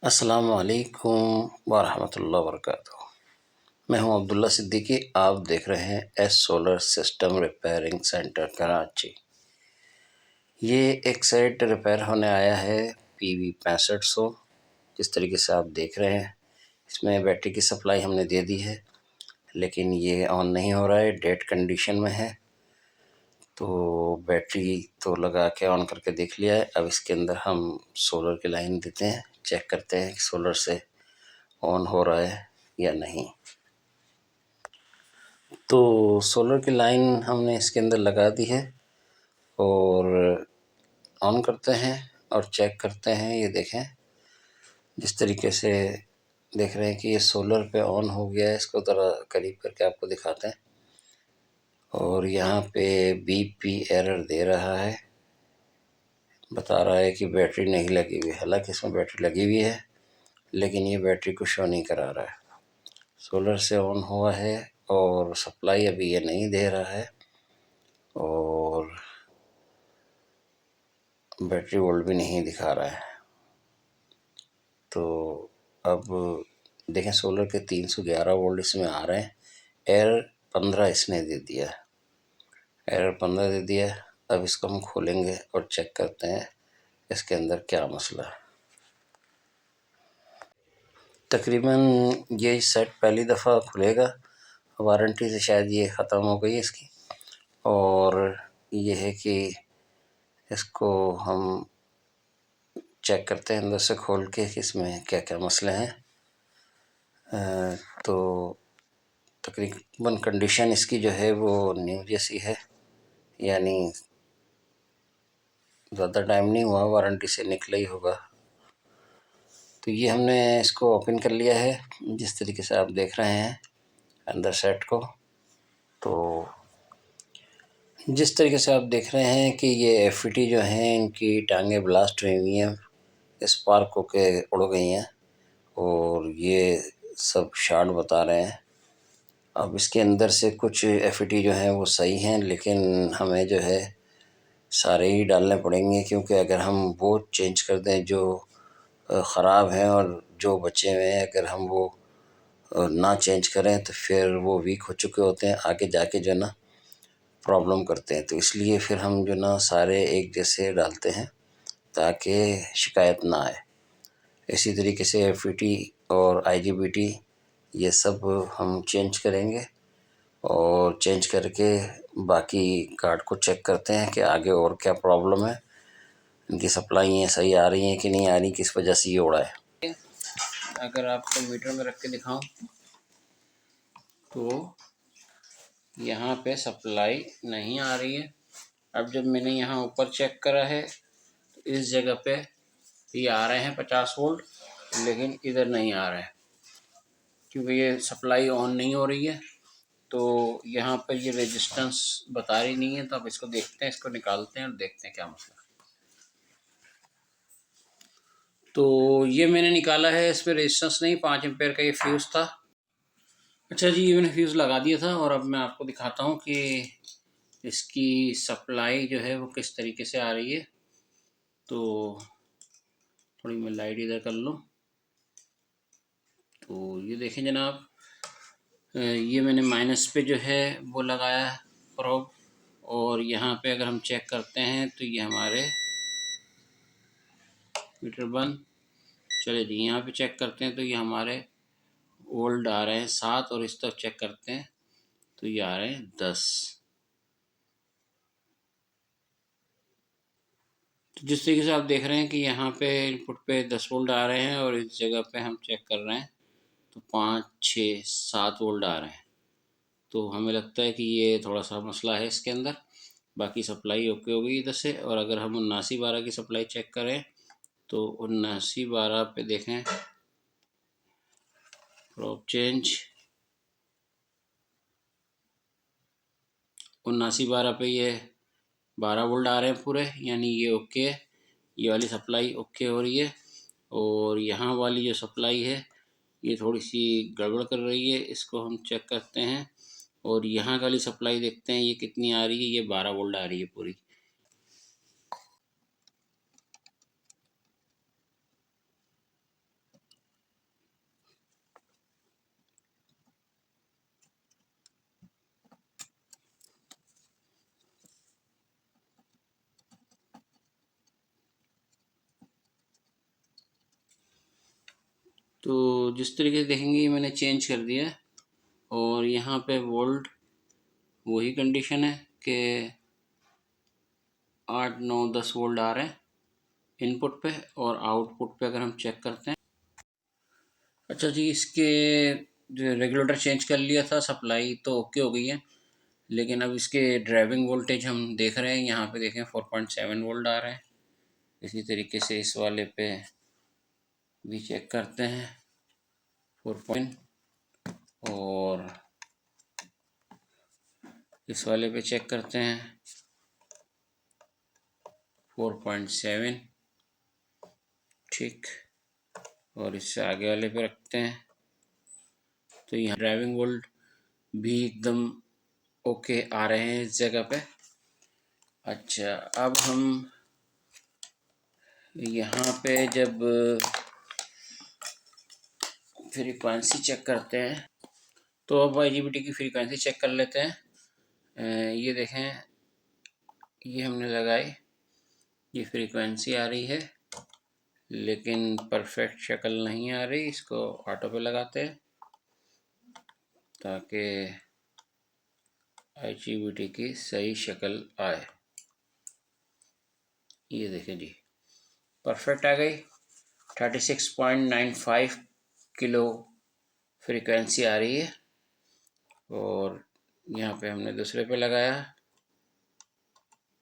अस्सलाम वालेकुम वरहमतुल्लाहि वबरकातुहू। मैं हूं अब्दुल्ला सिद्दीकी। आप देख रहे हैं S solar system repairing centre Karachi. ये एक सेट रिपेयर होने आया है PV 6500। जिस तरीके से आप देख रहे हैं, इसमें बैटरी की सप्लाई हमने दे दी है, लेकिन ये ऑन नहीं हो रहा है, डेड कंडीशन में है। तो बैटरी तो लगा के ऑन करके देख लिया है। अब इसके अंदर हम सोलर की लाइन देते हैं, चेक करते हैं कि सोलर से ऑन हो रहा है या नहीं। तो सोलर की लाइन हमने इसके अंदर लगा दी है और ऑन करते हैं और चेक करते हैं। ये देखें, जिस तरीके से देख रहे हैं कि ये सोलर पे ऑन हो गया है। इसको ज़रा करीब करके आपको दिखाते हैं। और यहाँ पे BP एरर दे रहा है, बता रहा है कि बैटरी नहीं लगी हुई। हालांकि इसमें बैटरी लगी हुई है, लेकिन ये बैटरी को शो नहीं करा रहा है। सोलर से ऑन हुआ है और सप्लाई अभी ये नहीं दे रहा है और बैटरी वोल्ट भी नहीं दिखा रहा है। तो अब देखें, सोलर के 311 वोल्ट इसमें आ रहे हैं। एरर 15 इसने दे दिया, एरर 15 दे दिया। अब इसको हम खोलेंगे और चेक करते हैं इसके अंदर क्या मसला है। तकरीबन ये सेट पहली दफ़ा खुलेगा, वारंटी से शायद ये ख़त्म हो गई इसकी। और ये है कि इसको हम चेक करते हैं अंदर से खोल के कि इसमें क्या क्या मसले हैं। तो तकरीबन कंडीशन इसकी जो है वो न्यू जैसी है, यानी ज़्यादा टाइम नहीं हुआ, वारंटी से निकला ही होगा। तो ये हमने इसको ओपन कर लिया है, जिस तरीके से आप देख रहे हैं अंदर सेट को। तो जिस तरीके से आप देख रहे हैं कि ये FET जो हैं, इनकी टांगें ब्लास्ट हुई हुई हैं, स्पार्क होके उड़ गई हैं और ये सब शॉर्ट बता रहे हैं। अब इसके अंदर से कुछ FET जो हैं वो सही हैं, लेकिन हमें जो है सारे ही डालने पड़ेंगे, क्योंकि अगर हम वो चेंज कर दें जो ख़राब हैं और जो बचे हुए हैं, अगर हम वो ना चेंज करें तो फिर वो वीक हो चुके होते हैं, आगे जाके जो ना प्रॉब्लम करते हैं। तो इसलिए फिर हम जो ना सारे एक जैसे डालते हैं ताकि शिकायत ना आए। इसी तरीके से FET और IGBT ये सब हम चेंज करेंगे और चेंज करके बाकी कार्ड को चेक करते हैं कि आगे और क्या प्रॉब्लम है, इनकी सप्लाई ये सही आ रही है कि नहीं आ रही, किस वजह से ये उड़ा है। अगर आपको मीटर में रख के दिखाऊं तो यहाँ पे सप्लाई नहीं आ रही है। अब जब मैंने यहाँ ऊपर चेक करा है तो इस जगह पे ये आ रहे हैं 50 वोल्ट, लेकिन इधर नहीं आ रहे हैं क्योंकि ये सप्लाई ऑन नहीं हो रही है। तो यहाँ पर ये रेजिस्टेंस बता रही नहीं है। तो अब इसको देखते हैं, इसको निकालते हैं और देखते हैं क्या मसला। तो ये मैंने निकाला है, इसमें रेजिस्टेंस नहीं, 5 एम्पेयर का ये फ्यूज़ था। अच्छा जी, ये मैंने फ्यूज़ लगा दिया था और अब मैं आपको दिखाता हूँ कि इसकी सप्लाई जो है वो किस तरीके से आ रही है। तो थोड़ी मैं लाइट इधर कर लूँ। तो ये देखें जनाब, ये मैंने माइनस पे जो है वो लगाया प्रोब, और यहाँ पे अगर हम चेक करते हैं तो ये हमारे मीटर बंद। चले जी, यहाँ पे चेक करते हैं तो ये हमारे वोल्ट आ रहे हैं 7, और इस तरफ चेक करते हैं तो ये आ रहे हैं 10। तो जिस तरीके से आप देख रहे हैं कि यहाँ पे इनपुट पे 10 वोल्ट आ रहे हैं और इस जगह पे हम चेक कर रहे हैं तो 5, 6, 7 वोल्ट आ रहे हैं। तो हमें लगता है कि ये थोड़ा सा मसला है इसके अंदर। बाकी सप्लाई ओके हो गई इधर से। और अगर हम 79/12 की सप्लाई चेक करें तो 79/12 पे देखें, प्रोब चेंज 79/12 पे ये 12 वोल्ट आ रहे हैं पूरे, यानी ये ओके है। ये वाली सप्लाई ओके हो रही है। और यहाँ वाली जो सप्लाई है ये थोड़ी सी गड़बड़ कर रही है, इसको हम चेक करते हैं। और यहाँ वाली सप्लाई देखते हैं ये कितनी आ रही है, ये 12 वोल्ट आ रही है पूरी। तो जिस तरीके से देखेंगे ये मैंने चेंज कर दिया और यहाँ पे वोल्ट वही कंडीशन है कि 8, 9, 10 वोल्ट आ रहे हैं इनपुट पे और आउटपुट पे अगर हम चेक करते हैं। अच्छा जी, इसके जो रेगुलेटर चेंज कर लिया था, सप्लाई तो ओके हो गई है, लेकिन अब इसके ड्राइविंग वोल्टेज हम देख रहे हैं, यहाँ पे देखें 4.7 वोल्ट आ रहे हैं। इसी तरीके से इस वाले पे भी चेक करते हैं 4 और इस वाले पे चेक करते हैं 4.7, ठीक, और इससे आगे वाले पे रखते हैं तो यहाँ ड्राइविंग वोल्ट भी एकदम ओके आ रहे हैं इस जगह पे। अच्छा, अब हम यहाँ पे जब फ्रीक्वेंसी चेक करते हैं तो अब IGBT की फ्रीक्वेंसी चेक कर लेते हैं। ये देखें, ये हमने लगाई, ये फ्रीक्वेंसी आ रही है लेकिन परफेक्ट शक्ल नहीं आ रही। इसको ऑटो पे लगाते हैं ताकि IGBT की सही शक्ल आए। ये देखें जी, परफेक्ट आ गई। 36.95 किलो फ्रीक्वेंसी आ रही है और यहाँ पे हमने दूसरे पे लगाया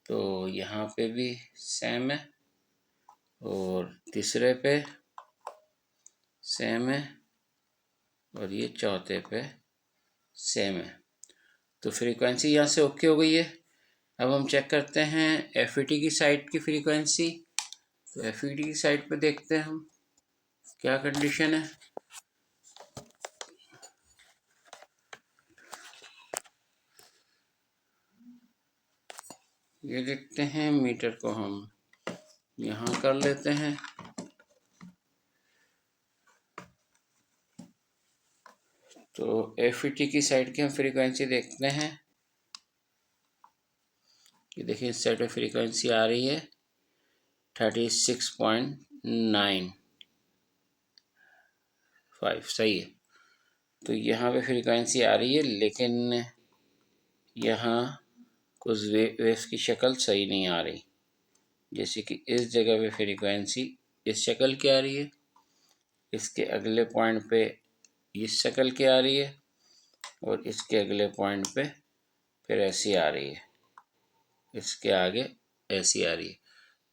तो यहाँ पे भी सेम है और तीसरे पे सेम है और ये चौथे पे सेम है। तो फ्रीक्वेंसी यहाँ से ओके हो गई है। अब हम चेक करते हैं FET की साइड की फ्रीक्वेंसी। तो FET की साइड पे देखते हैं हम क्या कंडीशन है। ये देखते हैं, मीटर को हम यहाँ कर लेते हैं तो FET की साइड की हम फ्रीक्वेंसी देखते हैं। ये देखिए, इस साइड पे फ्रीक्वेंसी आ रही है 36.95, सही है। तो यहाँ पे फ्रीक्वेंसी आ रही है लेकिन यहाँ कुछ वेव्स की शक्ल सही नहीं आ रही। जैसे कि इस जगह पे फ्रीक्वेंसी इस शक्ल की आ रही है, इसके अगले पॉइंट पे इस शक्ल की आ रही है और इसके अगले पॉइंट पे फिर ऐसी आ रही है, इसके आगे ऐसी आ रही है।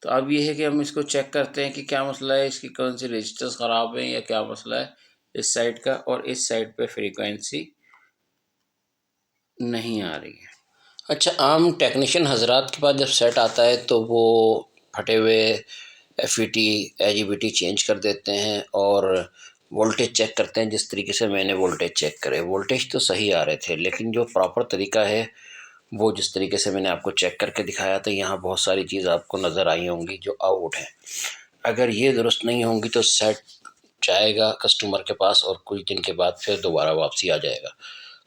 तो अब ये है कि हम इसको चेक करते हैं कि क्या मसला है, इसकी कौन सी रजिस्टर्स ख़राब हैं या क्या मसला है इस साइड का, और इस साइड पे फ्रीक्वेंसी नहीं आ रही है। अच्छा, आम टेक्नीशियन हजरात के पास जब सेट आता है तो वो फटे हुए FET IGBT चेंज कर देते हैं और वोल्टेज चेक करते हैं। जिस तरीके से मैंने वोल्टेज चेक करे, वोल्टेज तो सही आ रहे थे, लेकिन जो प्रॉपर तरीका है वो जिस तरीके से मैंने आपको चेक करके दिखाया था, यहाँ बहुत सारी चीज़ आपको नज़र आई होंगी जो आउट हैं। अगर ये दुरुस्त नहीं होंगी तो सेट जाएगा कस्टमर के पास और कुछ दिन के बाद फिर दोबारा वापसी आ जाएगा।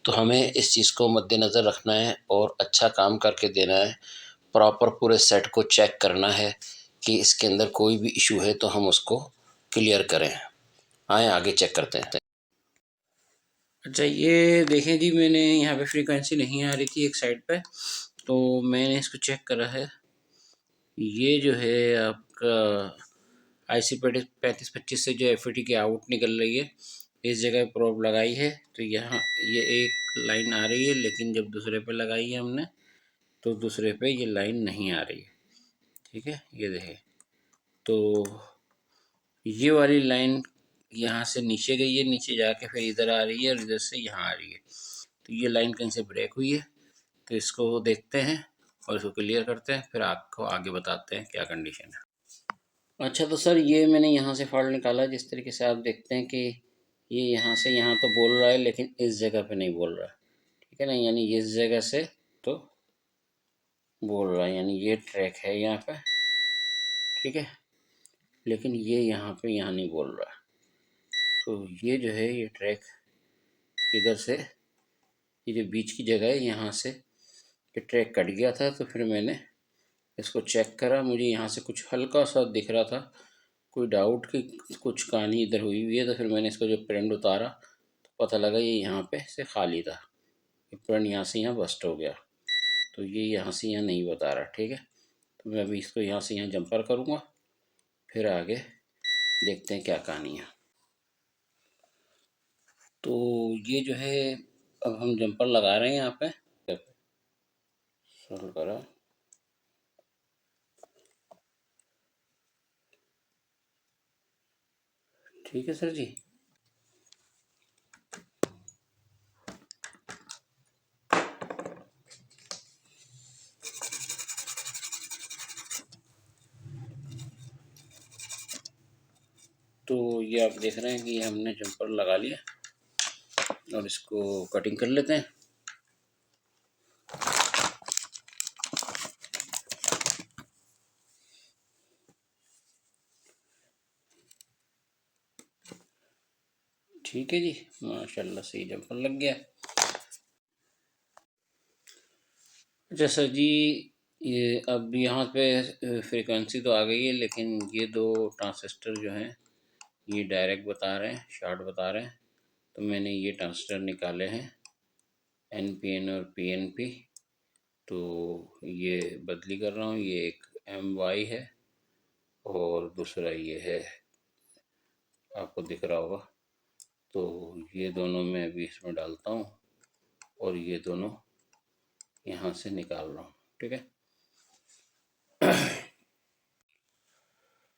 तो हमें इस चीज़ को मद्देनज़र रखना है और अच्छा काम करके देना है। प्रॉपर पूरे सेट को चेक करना है कि इसके अंदर कोई भी इशू है तो हम उसको क्लियर करें। आए आगे चेक करते हैं। अच्छा, ये देखें जी, मैंने यहाँ पे फ्रीक्वेंसी नहीं आ रही थी एक साइड पे, तो मैंने इसको चेक करा है। ये जो है आपका IC 3525 से जो FET की आउट निकल रही है, इस जगह प्रोब लगाई है तो यहाँ ये एक लाइन आ रही है, लेकिन जब दूसरे पे लगाई है हमने तो दूसरे पे ये लाइन नहीं आ रही है। ठीक है, ये देखें, तो ये वाली लाइन यहाँ से नीचे गई है, नीचे जाके फिर इधर आ रही है और इधर से यहाँ आ रही है। तो ये लाइन कहीं से ब्रेक हुई है, तो इसको देखते हैं और इसको क्लियर करते हैं, फिर आपको आगे बताते हैं क्या कंडीशन है। अच्छा, तो सर ये मैंने यहाँ से फॉल्ट निकाला। जिस तरीके से आप देखते हैं कि ये यहाँ से यहाँ तो बोल रहा है लेकिन इस जगह पे नहीं बोल रहा है, ठीक है ना, यानी इस जगह से तो बोल रहा है, यानी ये ट्रैक है यहाँ पे, ठीक है, लेकिन ये यहाँ पे यहाँ नहीं बोल रहा। तो ये जो है ये ट्रैक इधर से, ये जो बीच की जगह है यहाँ से ये ट्रैक कट गया था। तो फिर मैंने इसको चेक करा, मुझे यहाँ से कुछ हल्का सा दिख रहा था, कोई डाउट कि कुछ कहानी इधर हुई हुई है, तो फिर मैंने इसका जो प्रिंट उतारा तो पता लगा ये यहाँ पे से खाली था, ये प्रिंट यहाँ से यहाँ बस्ट हो गया, तो ये यहाँ से यहाँ नहीं बता रहा। ठीक है, तो मैं अभी इसको यहाँ से यहाँ जंपर करूँगा, फिर आगे देखते हैं क्या कहानी है। तो ये जो है अब हम जंपर लगा रहे हैं यहाँ पे, शुरू करा। ठीक है सर जी। तो ये आप देख रहे हैं कि हमने जंपर लगा लिया और इसको कटिंग कर लेते हैं। ठीक है जी, माशाल्लाह से ही जंपर लग गया। अच्छा सर जी, ये अब यहाँ पे फ्रीक्वेंसी तो आ गई है, लेकिन ये दो ट्रांजिस्टर जो हैं ये डायरेक्ट बता रहे हैं, शॉर्ट बता रहे हैं। तो मैंने ये ट्रांजिस्टर निकाले हैं, NPN और PNP। तो ये बदली कर रहा हूँ, ये एक MY है और दूसरा ये है, आपको दिख रहा होगा। तो ये दोनों मैं अभी इसमें डालता हूँ और ये दोनों यहाँ से निकाल रहा हूँ। ठीक है।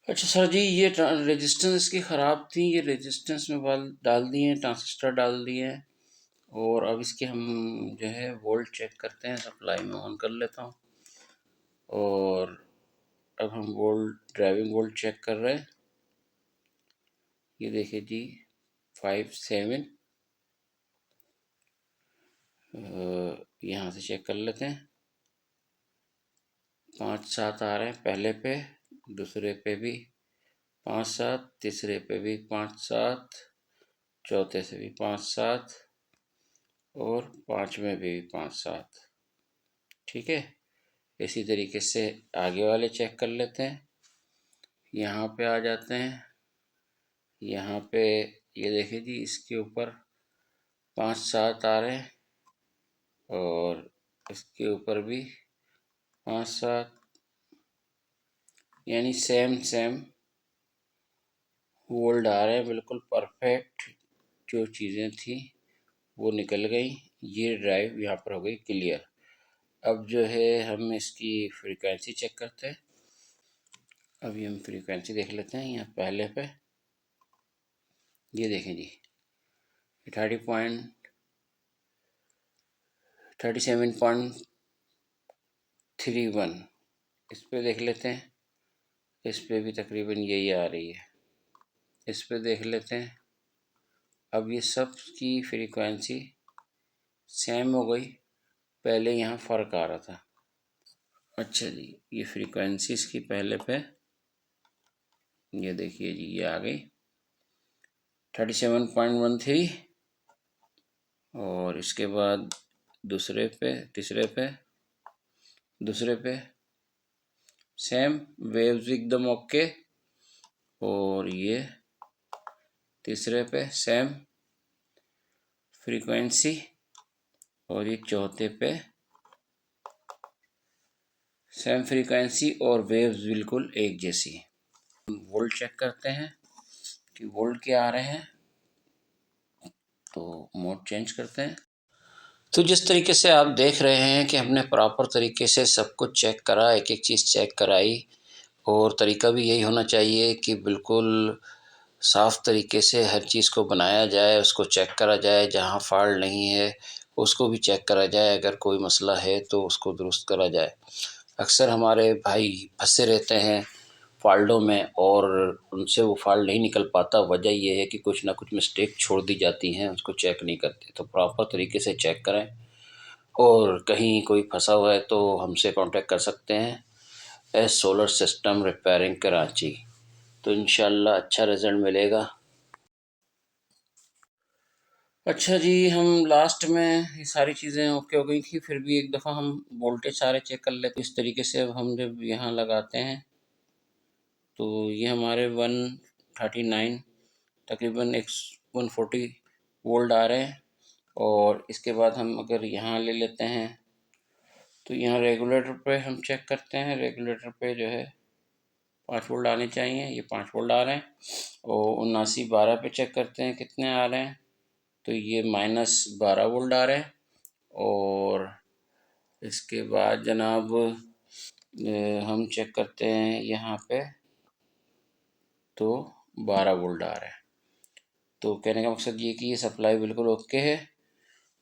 अच्छा सर जी, ये रेजिस्टेंस इसकी ख़राब थी, ये रेजिस्टेंस में बाल डाल दिए हैं, ट्रांजिस्टर डाल दिए हैं, और अब इसके हम जो है वोल्ट चेक करते हैं। सप्लाई में ऑन कर लेता हूँ और अब हम वोल्ट, ड्राइविंग वोल्ट चेक कर रहे हैं। ये देखिए जी, 5-7 यहाँ से चेक कर लेते हैं। 5-7 आ रहे हैं पहले पे, दूसरे पे भी 5-7, तीसरे पे भी 5-7, चौथे से भी 5-7 और पाँचवें पे भी 5-7। ठीक है, इसी तरीके से आगे वाले चेक कर लेते हैं। यहाँ पे आ जाते हैं, यहाँ पे ये देखिए जी, इसके ऊपर 5-7 आ रहे हैं और इसके ऊपर भी 5-7, यानी सेम सेम वोल्ट आ रहे हैं, बिल्कुल परफेक्ट। जो चीज़ें थी वो निकल गई। ये ड्राइव यहाँ पर हो गई क्लियर। अब जो है हम इसकी फ्रीक्वेंसी चेक करते हैं। अभी हम फ्रीक्वेंसी देख लेते हैं। यहाँ पहले पे ये देखें जी, 37.31, इस पे देख लेते हैं। इस पे भी तकरीबन यही आ रही है। इस पे देख लेते हैं। अब ये सब की फ्रीक्वेंसी सेम हो गई, पहले यहाँ फ़र्क आ रहा था। अच्छा जी, ये फ्रीक्वेंसी इसकी पहले पे, ये देखिए जी, ये आ गई 37.13, और इसके बाद दूसरे पे, तीसरे पे, दूसरे पे सेम वेव्स एकदम ओके, और ये तीसरे पे सेम फ्रीक्वेंसी, और ये चौथे पे सेम फ्रीक्वेंसी और वेव्स बिल्कुल एक जैसी। वोल्ट चेक करते हैं कि वोल्ट क्या आ रहे हैं, तो मोड चेंज करते हैं। तो जिस तरीके से आप देख रहे हैं कि हमने प्रॉपर तरीके से सब कुछ चेक करा, एक एक चीज़ चेक कराई, और तरीका भी यही होना चाहिए कि बिल्कुल साफ़ तरीके से हर चीज़ को बनाया जाए, उसको चेक करा जाए, जहाँ फॉल्ट नहीं है उसको भी चेक करा जाए, अगर कोई मसला है तो उसको दुरुस्त करा जाए। अक्सर हमारे भाई फंसे रहते हैं फ़ॉल्टों में और उनसे वो फ़ॉल्ट नहीं निकल पाता। वजह ये है कि कुछ ना कुछ मिस्टेक छोड़ दी जाती हैं, उसको चेक नहीं करते। तो प्रॉपर तरीके से चेक करें, और कहीं कोई फंसा हुआ है तो हमसे कांटेक्ट कर सकते हैं, S solar system repairing Karachi. तो इंशाल्लाह अच्छा रिज़ल्ट मिलेगा। अच्छा जी, हम लास्ट में ये सारी चीज़ें ओके हो गई थी, फिर भी एक दफ़ा हम वोल्टेज सारे चेक कर लेते। इस तरीके से अब हम जब यहाँ लगाते हैं तो ये हमारे 139 तकरीबन 140 वोल्ट आ रहे हैं। और इसके बाद हम अगर यहाँ ले लेते हैं तो यहाँ रेगुलेटर पे हम चेक करते हैं। रेगुलेटर पे जो है 5 वोल्ट आने चाहिए, ये 5 वोल्ट आ रहे हैं। और 7912 पे चेक करते हैं कितने आ रहे हैं, तो ये -12 वोल्ट आ रहे हैं। और इसके बाद जनाब हम चेक करते हैं यहाँ पे तो 12 वोल्ट आ रहे हैं। तो कहने का मकसद ये कि ये सप्लाई बिल्कुल ओके है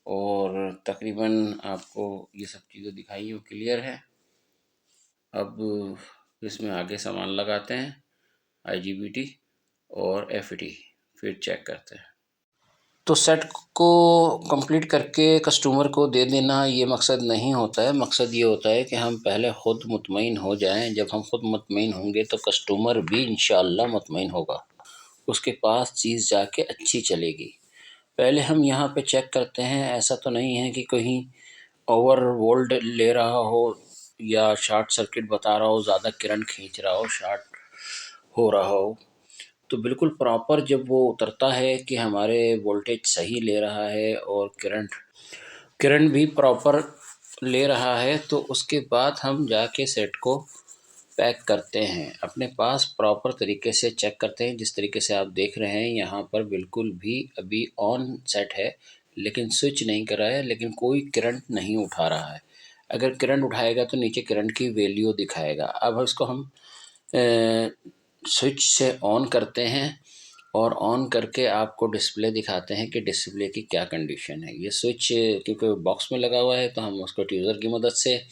और तकरीबन आपको ये सब चीज़ें दिखाई वो क्लियर है। अब इसमें आगे सामान लगाते हैं, IGBT और FET, फिर चेक करते हैं। तो सेट को कंप्लीट करके कस्टमर को दे देना ये मकसद नहीं होता है। मकसद ये होता है कि हम पहले ख़ुद मुतमईन हो जाएं। जब हम खुद मुतमईन होंगे तो कस्टमर भी इंशाअल्लाह मुतमईन होगा, उसके पास चीज़ जाके अच्छी चलेगी। पहले हम यहाँ पे चेक करते हैं, ऐसा तो नहीं है कि कहीं ओवर वोल्ट ले रहा हो या शॉर्ट सर्किट बता रहा हो, ज़्यादा करंट खींच रहा हो, शॉर्ट हो रहा हो। तो बिल्कुल प्रॉपर जब वो उतरता है कि हमारे वोल्टेज सही ले रहा है और करंट भी प्रॉपर ले रहा है, तो उसके बाद हम जाके सेट को पैक करते हैं, अपने पास प्रॉपर तरीके से चेक करते हैं। जिस तरीके से आप देख रहे हैं यहाँ पर बिल्कुल भी अभी ऑन सेट है, लेकिन स्विच नहीं कर रहा है, लेकिन कोई करंट नहीं उठा रहा है। अगर करंट उठाएगा तो नीचे करंट की वैल्यू दिखाएगा। अब इसको हम स्विच से ऑन करते हैं और ऑन करके आपको डिस्प्ले दिखाते हैं कि डिस्प्ले की क्या कंडीशन है। ये स्विच क्योंकि बॉक्स में लगा हुआ है तो हम उसको ट्यूज़र की मदद से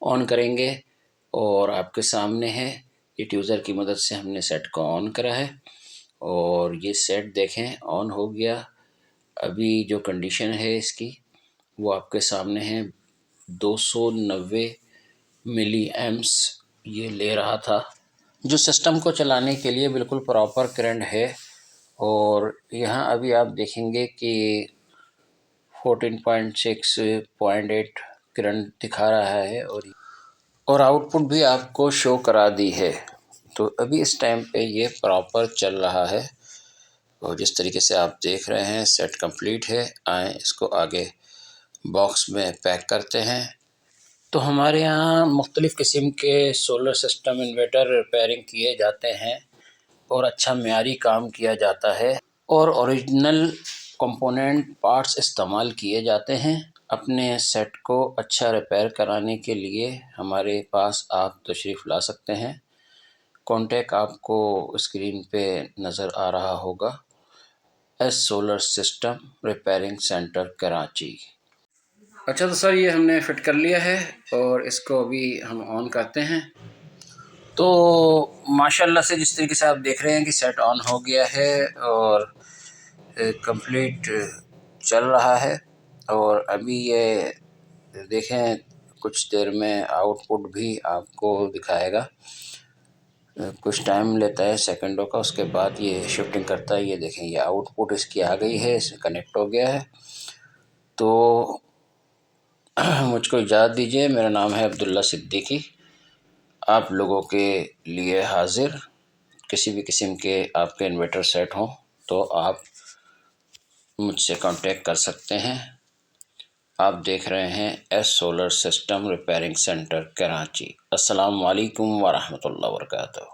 ऑन करेंगे और आपके सामने है ये ट्यूज़र की मदद से हमने सेट को ऑन करा है और ये सेट देखें ऑन हो गया। अभी जो कंडीशन है इसकी वो आपके सामने है, 290 मिली एम्प्स ये ले रहा था, जो सिस्टम को चलाने के लिए बिल्कुल प्रॉपर करंट है। और यहाँ अभी आप देखेंगे कि 14.6.8 करंट दिखा रहा है और आउटपुट भी आपको शो करा दी है। तो अभी इस टाइम पे ये प्रॉपर चल रहा है और जिस तरीके से आप देख रहे हैं सेट कंप्लीट है। आए इसको आगे बॉक्स में पैक करते हैं। तो हमारे यहाँ मुख्तलिफ़ किस्म के सोलर सिस्टम इन्वर्टर रिपेयरिंग किए जाते हैं और अच्छा मेयारी काम किया जाता है और ओरिजिनल कंपोनेंट पार्ट्स इस्तेमाल किए जाते हैं। अपने सेट को अच्छा रिपेयर कराने के लिए हमारे पास आप तशरीफ़ ला सकते हैं। कॉन्टैक्ट आपको स्क्रीन पे नज़र आ रहा होगा, S solar system repairing centre Karachi. अच्छा तो सर ये हमने फ़िट कर लिया है और इसको अभी हम ऑन करते हैं। तो माशाल्लाह से जिस तरीके से आप देख रहे हैं कि सेट ऑन हो गया है और कंप्लीट चल रहा है। और अभी ये देखें कुछ देर में आउटपुट भी आपको दिखाएगा। कुछ टाइम लेता है सेकंडों का, उसके बाद ये शिफ्टिंग करता है। ये देखें ये आउटपुट इसकी आ गई है, इससे कनेक्ट हो गया है। तो मुझको इजाज़त दीजिए, मेरा नाम है अब्दुल्ला सिद्दीकी, आप लोगों के लिए हाज़िर। किसी भी किस्म के आपके इन्वर्टर सेट हों तो आप मुझसे कांटेक्ट कर सकते हैं। आप देख रहे हैं S solar system repairing centre Karachi. अस्सलाम वालेकुम व रहमतुल्लाहि व बरकातहू।